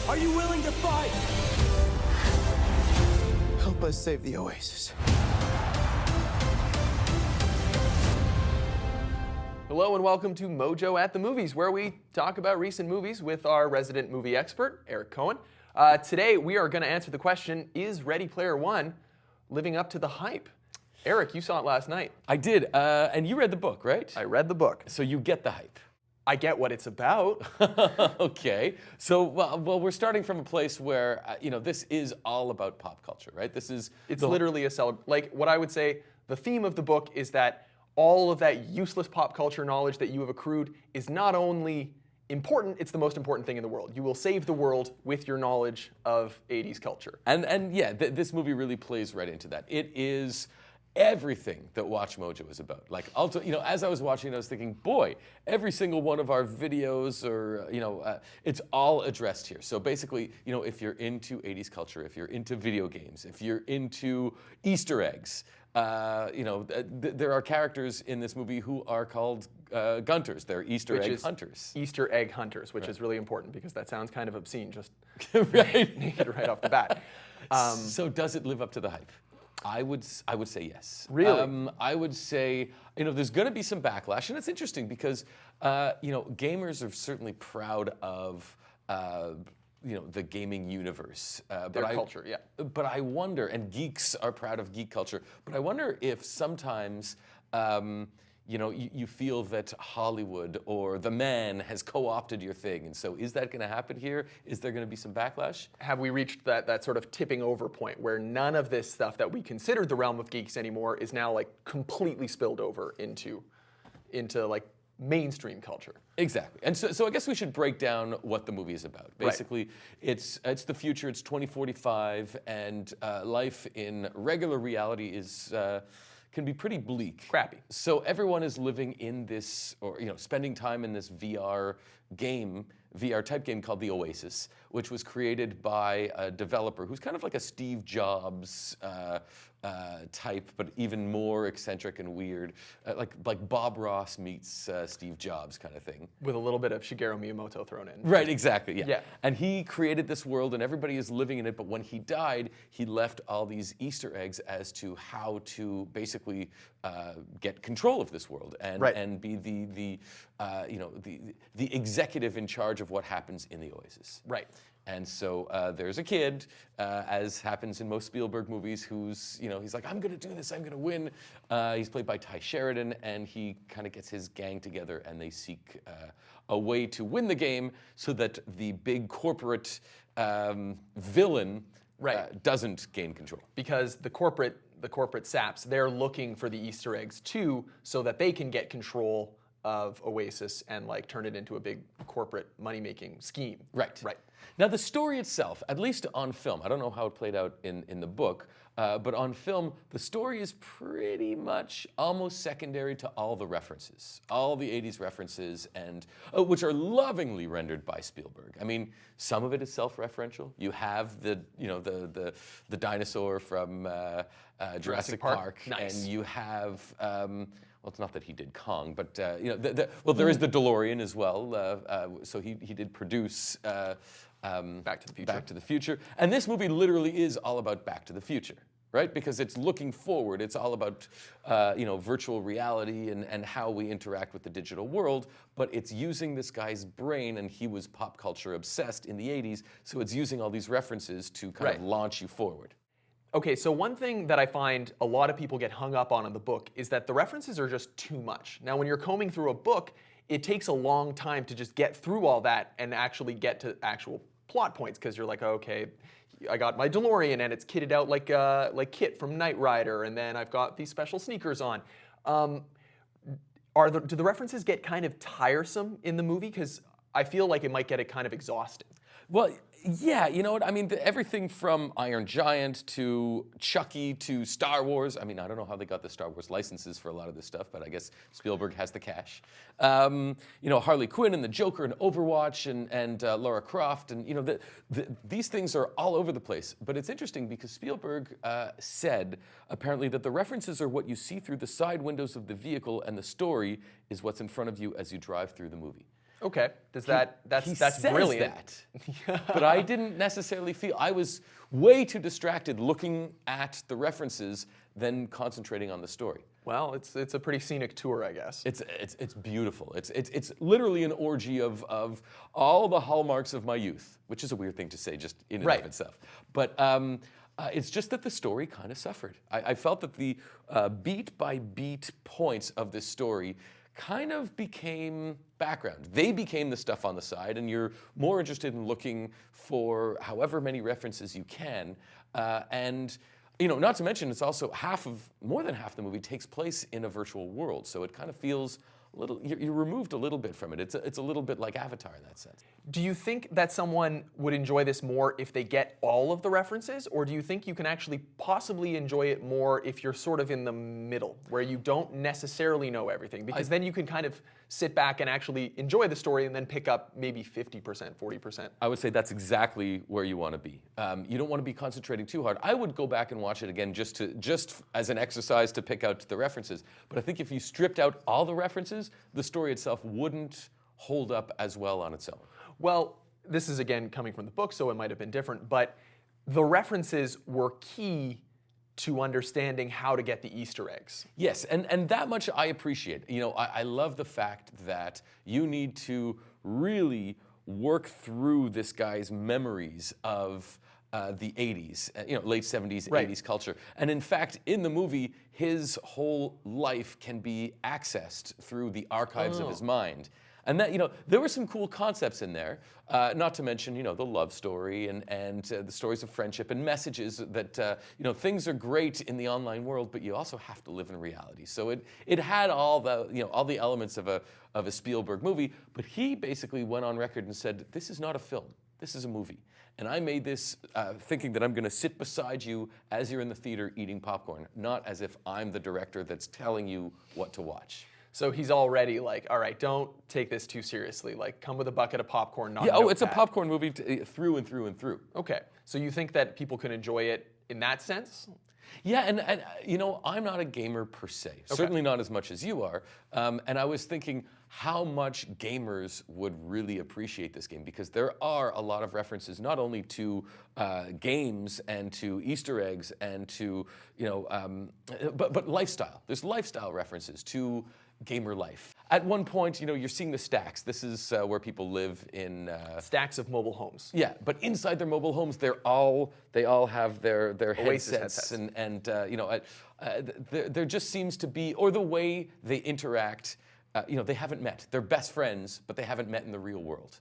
Are you willing to fight? Help us save the Oasis. Hello and welcome to Mojo at the Movies, where we talk about recent movies with our resident movie expert, Eric Cohen. Today we are going to answer the question, is Ready Player One living up to the hype? Eric, you saw it last night. I did, and you read the book, right? I read the book. So you get the hype. I get what it's about. Okay, so well, we're starting from a place where this is all about pop culture, right? It's literally like what I would say. The theme of the book is that all of that useless pop culture knowledge that you have accrued is not only important, it's the most important thing in the world. You will save the world with your knowledge of 80s culture. And yeah, this movie really plays right into that. It is everything that WatchMojo is about. Like, as I was watching, I was thinking, boy, every single one of our videos, or it's all addressed here. So basically, if you're into 80s culture, if you're into video games, if you're into Easter eggs, there are characters in this movie who are called Gunters. They're Easter egg hunters. Easter egg hunters, which is really important because that sounds kind of obscene, just right. naked right off the bat. So does it live up to the hype? I would say yes. Really? I would say, there's going to be some backlash, and it's interesting because, gamers are certainly proud of, the gaming universe. Their culture, yeah. But I wonder, and geeks are proud of geek culture, but I wonder if sometimes, you feel that Hollywood or the man has co-opted your thing. And so is that going to happen here? Is there going to be some backlash? Have we reached that sort of tipping over point where none of this stuff that we considered the realm of geeks anymore is now like completely spilled over into like mainstream culture? Exactly. And so I guess we should break down what the movie is about. Basically, it's the future, it's 2045, and life in regular reality is can be pretty bleak. Crappy. So everyone is living in this, or spending time in this VR type game called the Oasis, which was created by a developer who's kind of like a Steve Jobs type, but even more eccentric and weird, like Bob Ross meets Steve Jobs kind of thing. With a little bit of Shigeru Miyamoto thrown in. Right, exactly, yeah. Yeah. And he created this world and everybody is living in it, but when he died, he left all these Easter eggs as to how to basically get control of this world and be the executive in charge of what happens in the Oasis. Right. And so there's a kid, as happens in most Spielberg movies, who's, he's like, I'm going to do this, I'm going to win. He's played by Ty Sheridan, and he kind of gets his gang together, and they seek a way to win the game so that the big corporate villain doesn't gain control. Because the corporate saps, they're looking for the Easter eggs too, so that they can get control of Oasis and like turn it into a big corporate money-making scheme. Right. Now the story itself, at least on film, I don't know how it played out in the book, but on film, the story is pretty much almost secondary to all the references, all the 80s references, and which are lovingly rendered by Spielberg. I mean, some of it is self-referential. You have the dinosaur from Jurassic Park, nice. and you have. Well, it's not that he did Kong, but there is the DeLorean as well. So he did produce Back to the Future. Back to the Future, and this movie literally is all about Back to the Future, right? Because it's looking forward. It's all about virtual reality and how we interact with the digital world. But it's using this guy's brain, and he was pop culture obsessed in the '80s, so it's using all these references to kind of launch you forward. Okay, so one thing that I find a lot of people get hung up on in the book is that the references are just too much. Now, when you're combing through a book, it takes a long time to just get through all that and actually get to actual plot points, because you're like, okay, I got my DeLorean and it's kitted out like Kit from Knight Rider, and then I've got these special sneakers on. Do the references get kind of tiresome in the movie? Because I feel like it might get kind of exhausting. Well, yeah, you know what? I mean, everything from Iron Giant to Chucky to Star Wars. I mean, I don't know how they got the Star Wars licenses for a lot of this stuff, but I guess Spielberg has the cash. Harley Quinn and the Joker and Overwatch and Lara Croft, and these things are all over the place. But it's interesting because Spielberg said apparently that the references are what you see through the side windows of the vehicle, and the story is what's in front of you as you drive through the movie. Okay. Does He that's says brilliant. that. But I didn't necessarily feel, I was way too distracted looking at the references than concentrating on the story. Well, it's a pretty scenic tour, I guess. It's beautiful. It's literally an orgy of all the hallmarks of my youth, which is a weird thing to say just in and Right. of itself. But it's just that the story kind of suffered. I felt that the beat by beat points of this story kind of became background. They became the stuff on the side, and you're more interested in looking for however many references you can. And not to mention, it's also more than half the movie takes place in a virtual world, so it kind of feels a little, you're removed a little bit from it. It's a little bit like Avatar in that sense. Do you think that someone would enjoy this more if they get all of the references, or do you think you can actually possibly enjoy it more if you're sort of in the middle, where you don't necessarily know everything? Because then you can kind of sit back and actually enjoy the story and then pick up maybe 50%, 40%. I would say that's exactly where you want to be. You don't want to be concentrating too hard. I would go back and watch it again just as an exercise to pick out the references. But I think if you stripped out all the references, the story itself wouldn't hold up as well on its own. Well, this is again coming from the book, so it might have been different, but the references were key to understanding how to get the Easter eggs. Yes, and that much I appreciate. I love the fact that you need to really work through this guy's memories of the 80s, late 70s, Right. 80s culture. And in fact, in the movie, his whole life can be accessed through the archives of his mind. And that, there were some cool concepts in there, not to mention, the love story and the stories of friendship and messages that, things are great in the online world, but you also have to live in reality. So it had all the elements of a Spielberg movie, but he basically went on record and said, this is not a film, this is a movie. And I made this thinking that I'm going to sit beside you as you're in the theater eating popcorn, not as if I'm the director that's telling you what to watch. So he's already like, all right, don't take this too seriously. Like, come with a bucket of popcorn, not Yeah, a it's a notepad. popcorn movie through and through and through. Okay, so you think that people can enjoy it in that sense? Yeah, and I'm not a gamer per se, certainly not as much as you are. And I was thinking how much gamers would really appreciate this game, because there are a lot of references not only to games and to Easter eggs and to but lifestyle. There's lifestyle references to gamer life. At one point, you're seeing the stacks. This is where people live in Stacks of mobile homes. Yeah, but inside their mobile homes, they all have their Oasis headsets, and there just seems to be, or the way they interact. They haven't met. They're best friends, but they haven't met in the real world.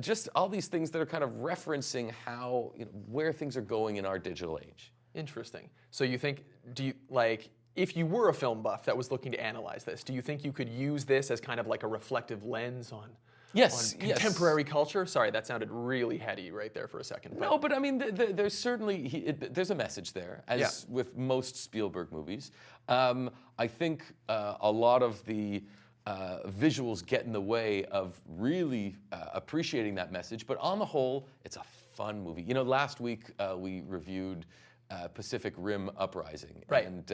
Just all these things that are kind of referencing how where things are going in our digital age. Interesting. So you think, if you were a film buff that was looking to analyze this, do you think you could use this as kind of like a reflective lens on contemporary culture? Sorry, that sounded really heady right there for a second. No, but I mean, there's certainly there's a message there, as with most Spielberg movies. I think a lot of the visuals get in the way of really appreciating that message. But on the whole, it's a fun movie. Last week we reviewed Pacific Rim Uprising. Right. And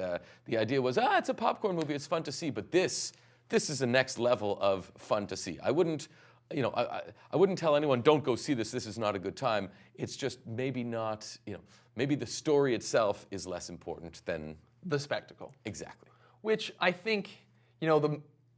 the idea was, it's a popcorn movie, it's fun to see, but this is the next level of fun to see. I wouldn't tell anyone, don't go see this is not a good time. It's just maybe not, maybe the story itself is less important than the spectacle. Exactly. Which I think,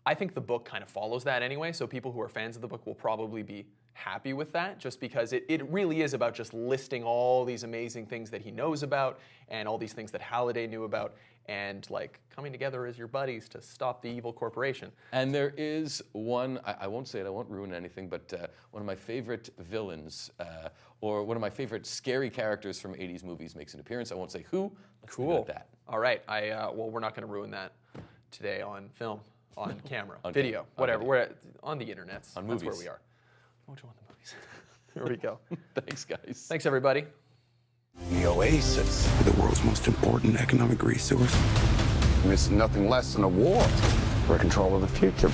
I think the book kind of follows that anyway, so people who are fans of the book will probably be happy with that, just because it really is about just listing all these amazing things that he knows about and all these things that Halliday knew about, and like coming together as your buddies to stop the evil corporation. And there is one, I won't say it, I won't ruin anything, but one of my favorite villains, or one of my favorite scary characters from 80s movies makes an appearance. I won't say who. Let's leave it at that. All right, well, we're not going to ruin that today on film, on camera, On video, camera, whatever. video. We're on the internets. On That's movies. where we are. Mojo on the movies. Here we go. Thanks, guys. Thanks, everybody. The oasis, the world's most important economic resource. It's nothing less than a war for control of the future.